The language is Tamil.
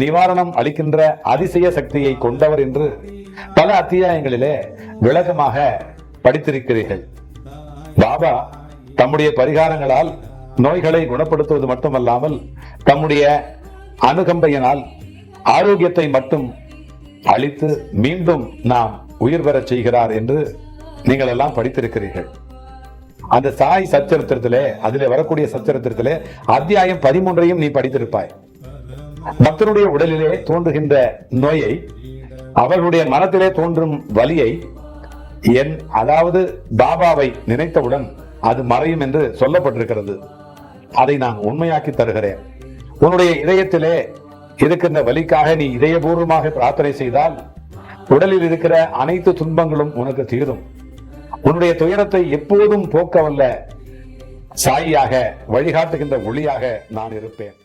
நிவாரணம் அளிக்கின்ற அதிசய சக்தியை கொண்டவர் என்று பல அத்தியாயங்களிலே விளக்கமாக படித்திருக்கிறீர்கள். பாபா தம்முடைய பரிகாரங்களால் நோய்களை குணப்படுத்துவது மட்டுமல்லாமல் தம்முடைய அனுகம்பையினால் ஆரோக்கியத்தை மட்டும் அளித்து மீண்டும் நாம் உயிர் பெறச் செய்கிறார் என்று நீங்கள் எல்லாம் படித்திருக்கிறீர்கள். அந்த சாய் சச்சரித்திரத்திலே, அதிலே வரக்கூடிய சச்சரித்திரத்திலே அத்தியாயம் 13 நீ படித்திருப்பாய். பக்தனுடைய உடலிலே தோன்றுகின்ற நோயை, அவர்களுடைய மனத்திலே தோன்றும் வலியை அதாவது பாபாவை நினைத்தவுடன் அது மறையும் என்று சொல்லப்பட்டிருக்கிறது. அதை நான் உண்மையாக்கி தருகிறேன். உன்னுடைய இதயத்திலே இருக்கின்ற வலிக்காக நீ இதயபூர்வமாக பிரார்த்தனை செய்தால் உடலில் இருக்கிற அனைத்து துன்பங்களும் உனக்கு தீரும். உன்னுடைய துயரத்தை எப்போதும் போக்கவல்ல சாயியாக, வழிகாட்டுகின்ற ஒளியாக நான் இருப்பேன்.